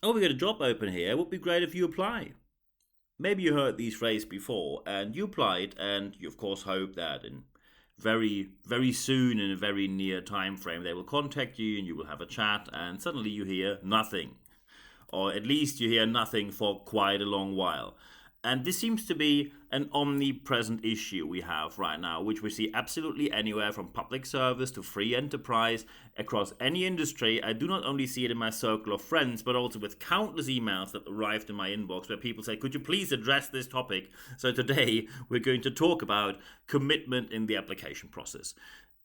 oh, we got a job open here. It would be great if you apply. Maybe you heard these phrases before and you applied, and you, of course, hope that in very soon, in a very near time frame, they will contact you and you will have a chat, and suddenly you hear nothing, or at least you hear nothing for quite a long while. And this seems to be an omnipresent issue we have right now, which we see absolutely anywhere from public service to free enterprise across any industry. I do not only see it in my circle of friends, but also with countless emails that arrived in my inbox where people say, could you please address this topic? So today we're going to talk about commitment in the application process.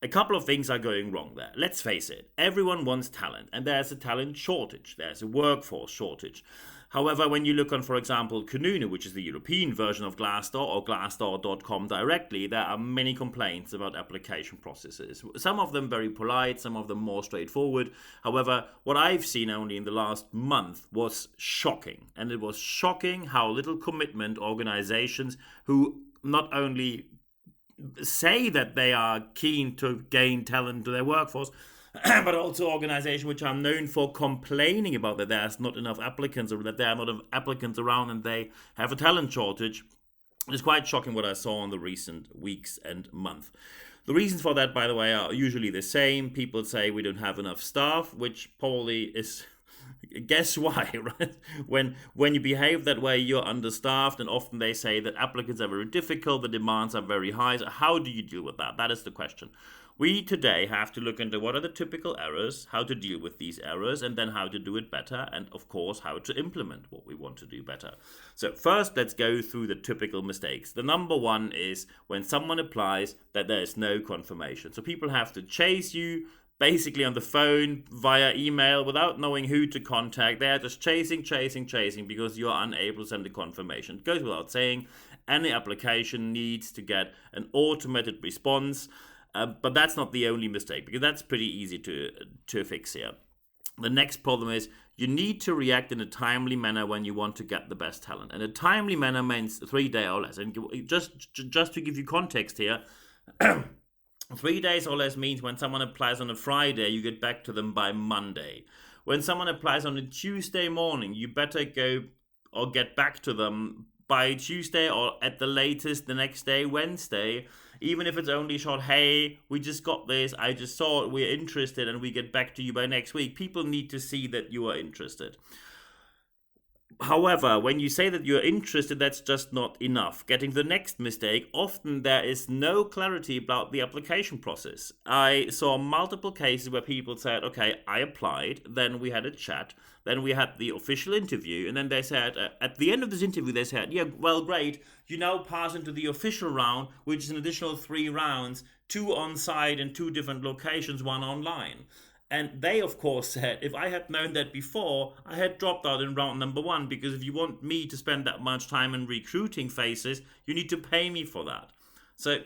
A couple of things are going wrong there. Let's face it, everyone wants talent, and there's a talent shortage, there's a workforce shortage. However, when you look on, for example, Kununu, which is the European version of Glassdoor, or Glassdoor.com directly, there are many complaints about application processes. Some of them very polite, some of them more straightforward. However, what I've seen only in the last month was shocking. And it was shocking how little commitment organizations who not only say that they are keen to gain talent to their workforce, but also organizations which are known for complaining about that there's not enough applicants, or that there are not enough applicants around and they have a talent shortage. It's quite shocking what I saw in the recent weeks and months. The reasons for that, by the way, are usually the same. People say we don't have enough staff, which probably is, guess why, right? When you behave that way, you're understaffed, and often they say that applicants are very difficult, the demands are very high. So how do you deal with that? That is the question. We today have to look into what are the typical errors, how to deal with these errors, and then how to do it better, and of course, how to implement what we want to do better. So, first, let's go through the typical mistakes. The number one is when someone applies that there is no confirmation. So, people have to chase you basically on the phone, via email, without knowing who to contact. They are just chasing because you are unable to send a confirmation. It goes without saying, any application needs to get an automated response. But that's not the only mistake, because that's pretty easy to fix here. The next problem is you need to react in a timely manner when you want to get the best talent. And a timely manner means 3 days or less. And just to give you context here, 3 days or less means when someone applies on a Friday, you get back to them by Monday. When someone applies on a Tuesday morning, you better go or get back to them by Tuesday, or at the latest the next day, Wednesday. Even if it's only short, hey, we just got this, I just saw it, we're interested, and we get back to you by next week. People need to see that you are interested. However, when you say that you're interested, that's just not enough. Getting the next mistake, often there is no clarity about the application process. I saw multiple cases where people said, okay, I applied, then we had a chat, then we had the official interview, and then they said, at the end of this interview, they said, yeah, well, great, you now pass into the official round, which is an additional 3 rounds, 2 on site in 2 different locations, 1 online. And they, of course, said, if I had known that before, I had dropped out in round number 1, because if you want me to spend that much time in recruiting phases, you need to pay me for that. So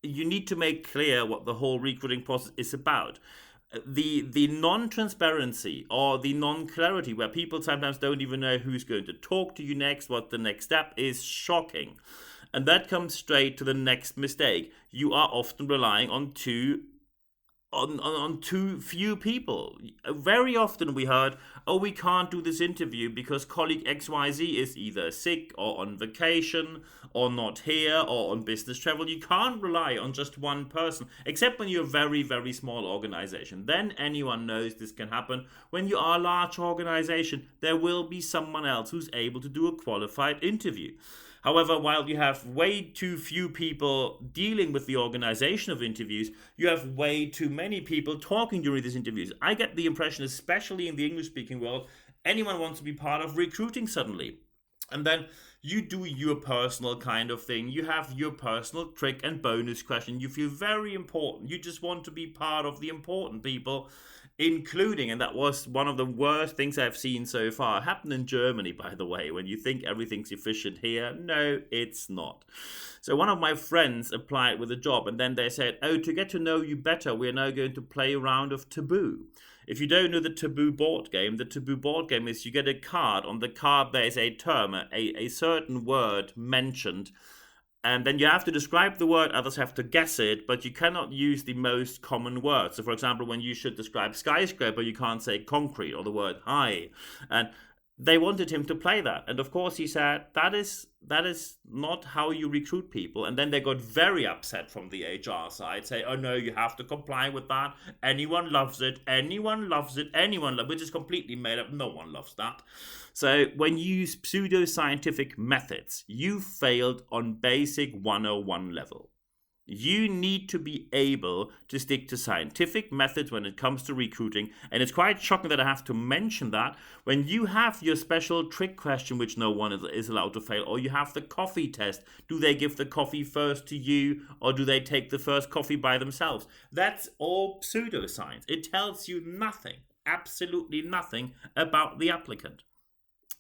you need to make clear what the whole recruiting process is about. The non-transparency or the non-clarity, where people sometimes don't even know who's going to talk to you next, what the next step is, shocking. And that comes straight to the next mistake. You are often relying on too few people. Very often we heard, oh, we can't do this interview because colleague XYZ is either sick or on vacation or not here or on business travel. You can't rely on just one person, except when you're a very, very small organization. Then anyone knows this can happen. When you are a large organization, there will be someone else who's able to do a qualified interview. However, while you have way too few people dealing with the organization of interviews, you have way too many people talking during these interviews. I get the impression, especially in the English-speaking world, anyone wants to be part of recruiting suddenly. And then you do your personal kind of thing. You have your personal trick and bonus question. You feel very important. You just want to be part of the important people, including, and that was one of the worst things I've seen so far. It happened in Germany, by the way, when you think everything's efficient here. No, it's not. So one of my friends applied with a job, and then they said, oh, to get to know you better, we're now going to play a round of Taboo. If you don't know the Taboo board game, the Taboo board game is you get a card. On the card there is a term, a certain word mentioned, and then you have to describe the word, others have to guess it, but you cannot use the most common word. So, for example, when you should describe skyscraper, you can't say concrete or the word high. And they wanted him to play that. And of course he said, that is not how you recruit people. And then they got very upset from the HR side, say, oh no, you have to comply with that. Anyone loves it, anyone loves it, which is completely made up. No one loves that. So when you use pseudo-scientific methods, you failed on basic 101 level. You need to be able to stick to scientific methods when it comes to recruiting. And it's quite shocking that I have to mention that when you have your special trick question, which no one is allowed to fail, or you have the coffee test. Do they give the coffee first to you, or do they take the first coffee by themselves? That's all pseudoscience. It tells you nothing, absolutely nothing about the applicant.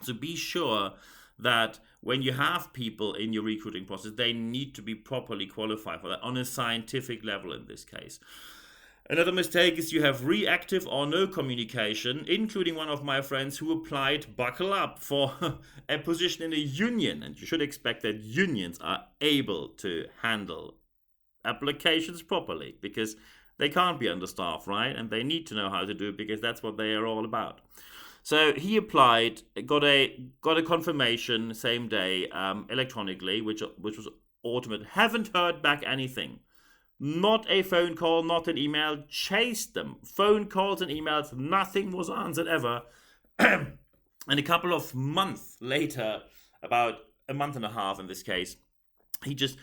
So be sure that when you have people in your recruiting process, they need to be properly qualified for that on a scientific level in this case. Another mistake is you have reactive or no communication, including one of my friends who applied, buckle up, for a position in a union. And you should expect that unions are able to handle applications properly, because they can't be understaffed, right? And they need to know how to do it, because that's what they are all about. So he applied, got a confirmation same day electronically, which was automated. Haven't heard back anything. Not a phone call, not an email. Chased them. Phone calls and emails. Nothing was answered ever. And a couple of months later, about a month and a half in this case, he just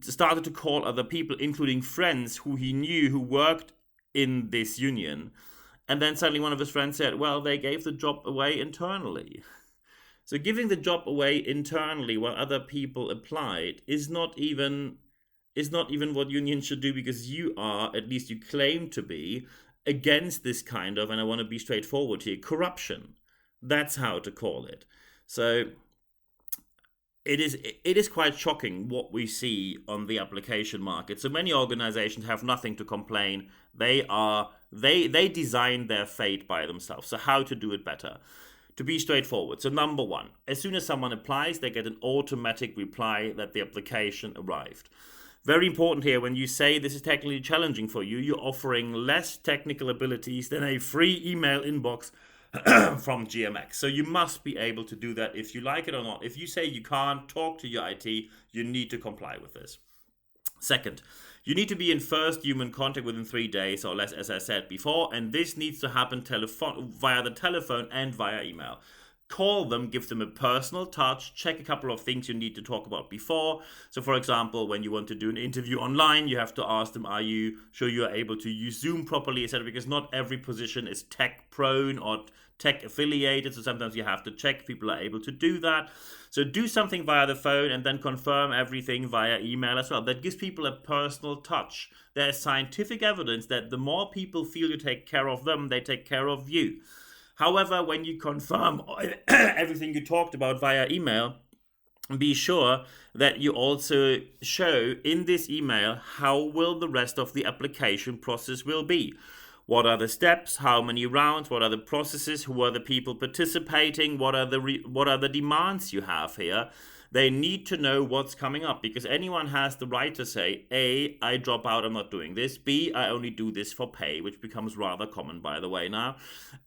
started to call other people, including friends who he knew who worked in this union. And then suddenly one of his friends said, well, they gave the job away internally. So giving the job away internally while other people applied is not even what unions should do, because you are, at least you claim to be, against this kind of, and I want to be straightforward here, corruption. That's how to call it. So it is quite shocking what we see on the application market. So many organizations have nothing to complain. They design their fate by themselves. So how to do it better? To be straightforward. So number one, as soon as someone applies, they get an automatic reply that the application arrived. Very important here, when you say this is technically challenging for you, you're offering less technical abilities than a free email inbox from GMX. So you must be able to do that if you like it or not. If you say you can't talk to your IT, you need to comply with this. Second, you need to be in first human contact within 3 days or less, as I said before, and this needs to happen via the telephone and via email. Call them, give them a personal touch, check a couple of things you need to talk about before. So for example, when you want to do an interview online, you have to ask them, are you sure you are able to use Zoom properly, etc., because not every position is tech prone or tech affiliated, so sometimes you have to check people are able to do that. So do something via the phone and then confirm everything via email as well. That gives people a personal touch. There's scientific evidence that the more people feel you take care of them, they take care of you. However, when you confirm everything you talked about via email, be sure that you also show in this email how will the rest of the application process will be. What are the steps? How many rounds? What are the processes? Who are the people participating? What are the demands you have here? They need to know what's coming up, because anyone has the right to say, A, I drop out, I'm not doing this. B, I only do this for pay, which becomes rather common, by the way, now.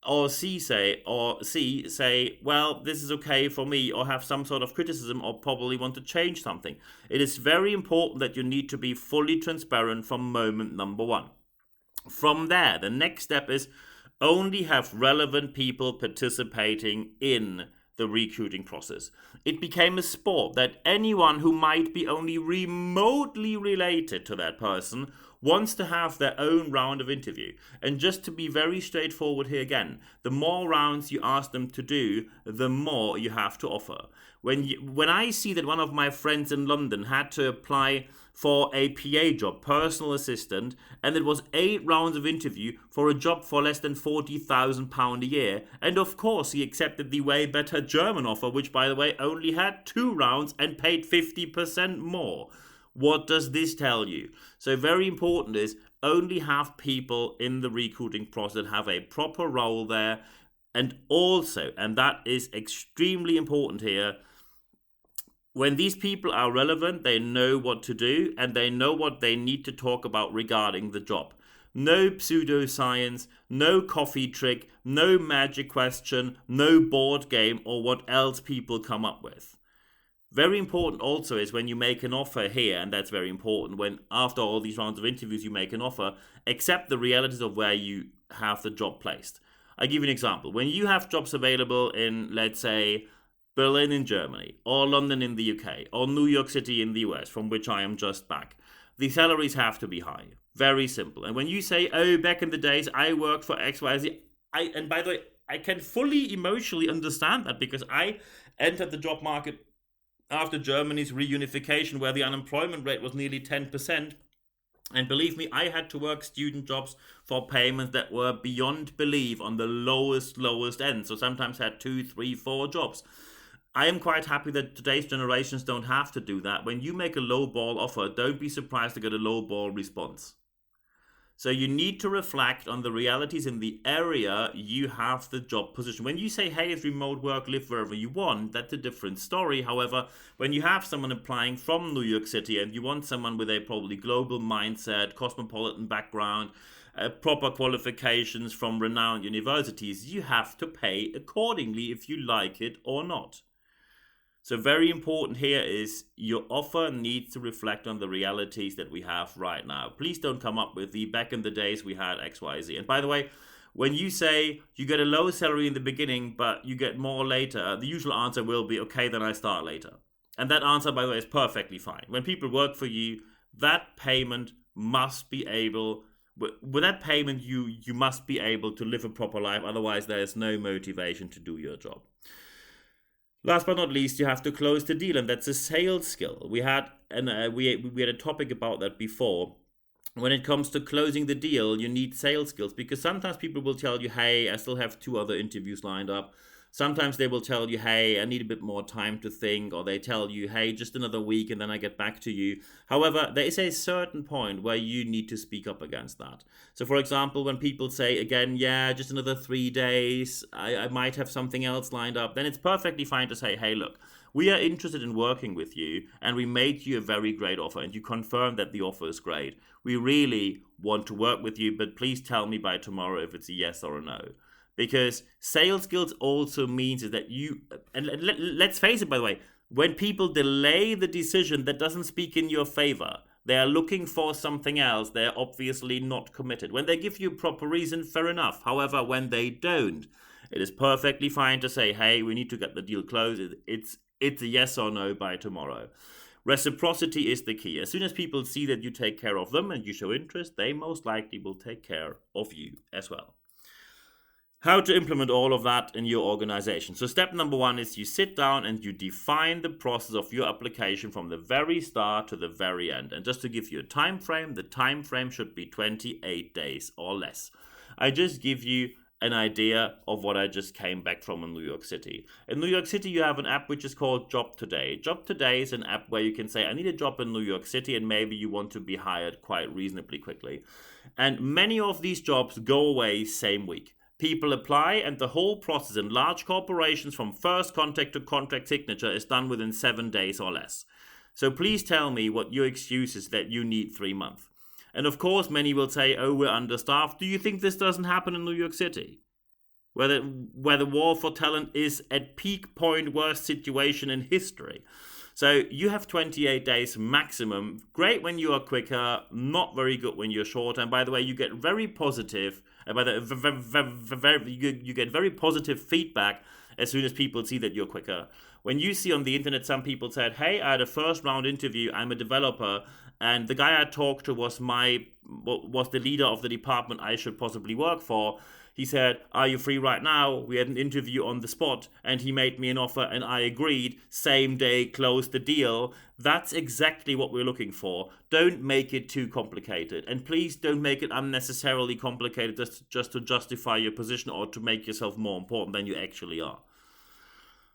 Or C, say, well, this is okay for me, or have some sort of criticism, or probably want to change something. It is very important that you need to be fully transparent from moment number one. From there, the next step is only have relevant people participating in the recruiting process. It became a sport that anyone who might be only remotely related to that person wants to have their own round of interview. And just to be very straightforward here again, the more rounds you ask them to do, the more you have to offer. When I see that one of my friends in London had to apply for a PA job, personal assistant, and it was 8 rounds of interview for a job for less than £40,000 a year, and of course he accepted the way better German offer, which by the way only had 2 rounds and paid 50% more. What does this tell you? So very important is only have people in the recruiting process that have a proper role there, and also, and that is extremely important here, when these people are relevant, they know what to do and they know what they need to talk about regarding the job. no pseudoscience, no coffee trick, no magic question, no board game, or what else people come up with. Very important also is when you make an offer here, and that's very important, when after all these rounds of interviews you make an offer, accept the realities of where you have the job placed. I'll give you an example. When you have jobs available in, let's say, Berlin in Germany, or London in the UK, or New York City in the US, from which I am just back, the salaries have to be high. Very simple. And when you say, oh, back in the days I worked for XYZ, and by the way, I can fully emotionally understand that, because I entered the job market after Germany's reunification, where the unemployment rate was nearly 10%. And believe me, I had to work student jobs for payments that were beyond belief on the lowest end. So sometimes had 2, 3, 4 jobs. I am quite happy that today's generations don't have to do that. When you make a low ball offer, don't be surprised to get a low ball response. So you need to reflect on the realities in the area you have the job position. When you say, hey, it's remote work, live wherever you want, that's a different story. However, when you have someone applying from New York City and you want someone with a probably global mindset, cosmopolitan background, proper qualifications from renowned universities, you have to pay accordingly if you like it or not. So very important here is your offer needs to reflect on the realities that we have right now. Please don't come up with the back in the days we had XYZ. And by the way, when you say you get a low salary in the beginning, but you get more later, the usual answer will be, okay, then I start later. And that answer, by the way, is perfectly fine. When people work for you, that payment must be able, with that payment, you must be able to live a proper life. Otherwise, there is no motivation to do your job. Last but not least, you have to close the deal, and that's a sales skill. We had we had a topic about that before. When it comes to closing the deal, you need sales skills, because sometimes people will tell you, hey, I still have 2 other interviews lined up. Sometimes they will tell you, hey, I need a bit more time to think, or they tell you, hey, just another week and then I get back to you. However, there is a certain point where you need to speak up against that. So, for example, when people say, again, yeah, just another 3 days, I might have something else lined up, then it's perfectly fine to say, hey, look, we are interested in working with you, and we made you a very great offer, and you confirmed that the offer is great. We really want to work with you, but please tell me by tomorrow if it's a yes or a no. Because sales skills also means is that you, and let's face it, by the way, when people delay the decision, that doesn't speak in your favor. They are looking for something else. They're obviously not committed. When they give you a proper reason, fair enough. However, when they don't, it is perfectly fine to say, hey, we need to get the deal closed. It's a yes or no by tomorrow. Reciprocity is the key. As soon as people see that you take care of them and you show interest, they most likely will take care of you as well. How to implement all of that in your organization. So step number 1 is you sit down and you define the process of your application from the very start to the very end. And just to give you a time frame, the time frame should be 28 days or less. I just give you an idea of what I just came back from in New York City. In New York City, you have an app which is called Job Today. Job Today is an app where you can say, I need a job in New York City, and maybe you want to be hired quite reasonably quickly. And many of these jobs go away same week. People apply, and the whole process in large corporations from first contact to contract signature is done within 7 days or less. So please tell me what your excuse is that you need 3 months. And of course, many will say, oh, we're understaffed. Do you think this doesn't happen in New York City? Where the war for talent is at peak point, worst situation in history. So you have 28 days maximum. Great when you are quicker, not very good when you're short. And by the way, you get very positive. You get very positive feedback as soon as people see that you're quicker. When you see on the internet, some people said, hey, I had a first round interview, I'm a developer, and the guy I talked to was the leader of the department I should possibly work for. He said, are you free right now? We had an interview on the spot, and he made me an offer, and I agreed. Same day, closed the deal. That's exactly what we're looking for. Don't make it too complicated. And please don't make it unnecessarily complicated just to justify your position or to make yourself more important than you actually are.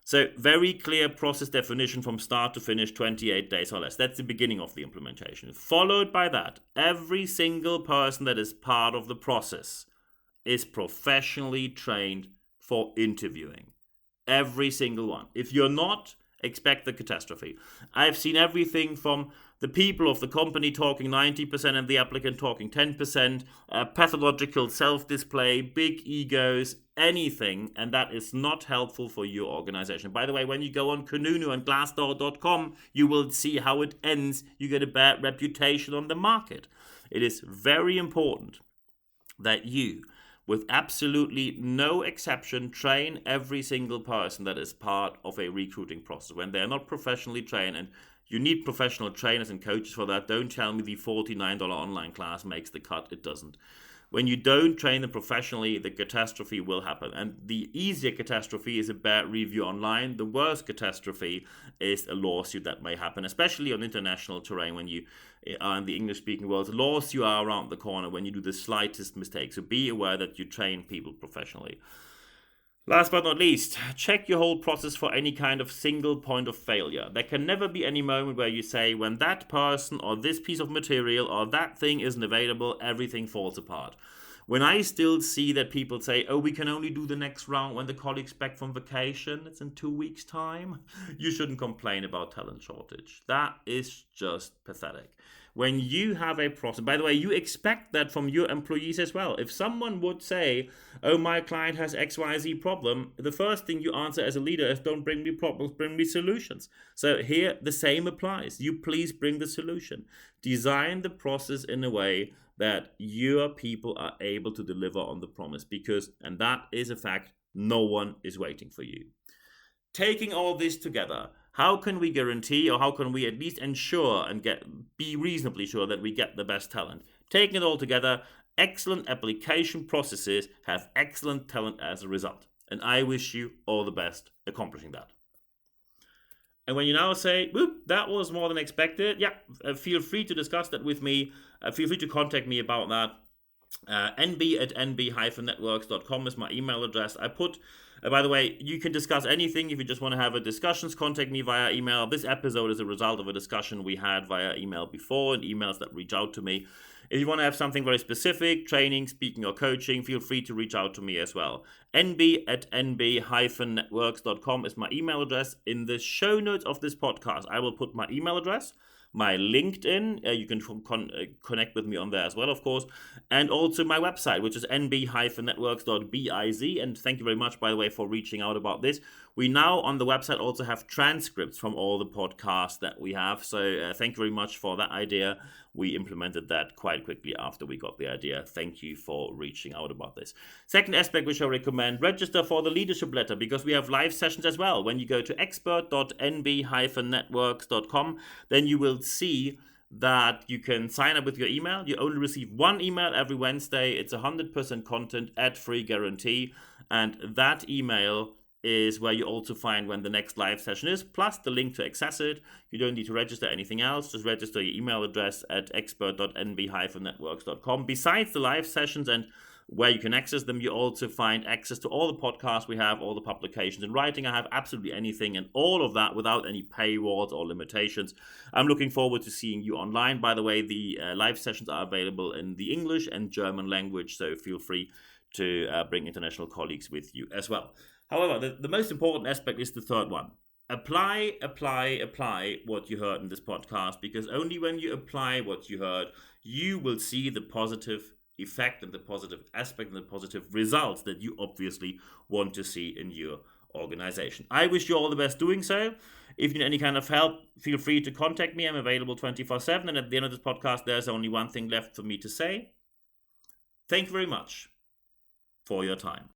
So very clear process definition from start to finish, 28 days or less. That's the beginning of the implementation. Followed by that, every single person that is part of the process is professionally trained for interviewing. Every single one. If you're not, expect the catastrophe. I've seen everything from the people of the company talking 90% and the applicant talking 10%, pathological self-display, big egos, anything, and that is not helpful for your organization. By the way, when you go on Kununu and Glassdoor.com, you will see how it ends. You get a bad reputation on the market. It is very important that you, with absolutely no exception, train every single person that is part of a recruiting process. When they're not professionally trained, and you need professional trainers and coaches for that, don't tell me the $49 online class makes the cut. It doesn't. When you don't train them professionally, the catastrophe will happen. And the easier catastrophe is a bad review online. The worst catastrophe is a lawsuit that may happen, especially on international terrain when you are in the English-speaking world. Lawsuits are around the corner when you do the slightest mistake. So be aware that you train people professionally. Last but not least, check your whole process for any kind of single point of failure. There can never be any moment where you say, when that person or this piece of material or that thing isn't available, everything falls apart. When I still see that people say, oh, we can only do the next round when the colleague's back from vacation, it's in 2 weeks' time, you shouldn't complain about talent shortage. That is just pathetic. When you have a process, by the way, you expect that from your employees as well. If someone would say, oh, my client has XYZ problem, the first thing you answer as a leader is, don't bring me problems, bring me solutions. So here, the same applies. You please bring the solution. Design the process in a way that your people are able to deliver on the promise, because, and that is a fact, no one is waiting for you. Taking all this together, how can we guarantee, or how can we at least ensure and be reasonably sure that we get the best talent? Taking it all together, excellent application processes have excellent talent as a result. And I wish you all the best accomplishing that. And when you now say, whoop, that was more than expected, feel free to discuss that with me. Feel free to contact me about that. nb@nb-networks.com is my email address. I put, by the way, you can discuss anything. If you just want to have a discussions, contact me via email. This episode is a result of a discussion we had via email before, and emails that reach out to me. If you want to have something very specific, training, speaking, or coaching, feel free to reach out to me as well. nb@nb-networks.com is my email address. In the show notes of this podcast, I will put my email address, my LinkedIn, you can connect with me on there as well, of course, and also my website, which is nb-networks.biz. And thank you very much, by the way, for reaching out about this. We now on the website also have transcripts from all the podcasts that we have, so thank you very much for that idea. We implemented that quite quickly after we got the idea. Thank you for reaching out about this. Second aspect which I recommend, register for the leadership letter, because we have live sessions as well. When you go to expert.nb-networks.com, then you will see that you can sign up with your email. You only receive one email every Wednesday. It's 100% content, ad-free guarantee, and that email is where you also find when the next live session is, plus the link to access it. You don't need to register anything else. Just register your email address at expert.nb-networks.com. Besides the live sessions and where you can access them, you also find access to all the podcasts we have, all the publications in writing. I have absolutely anything, and all of that without any paywalls or limitations. I'm looking forward to seeing you online. By the way, the live sessions are available in the English and German language, so feel free to bring international colleagues with you as well. However, the most important aspect is the third one. Apply what you heard in this podcast, because only when you apply what you heard, you will see the positive effect and the positive aspect and the positive results that you obviously want to see in your organization. I wish you all the best doing so. If you need any kind of help, feel free to contact me. I'm available 24/7. And at the end of this podcast, there's only one thing left for me to say. Thank you very much for your time.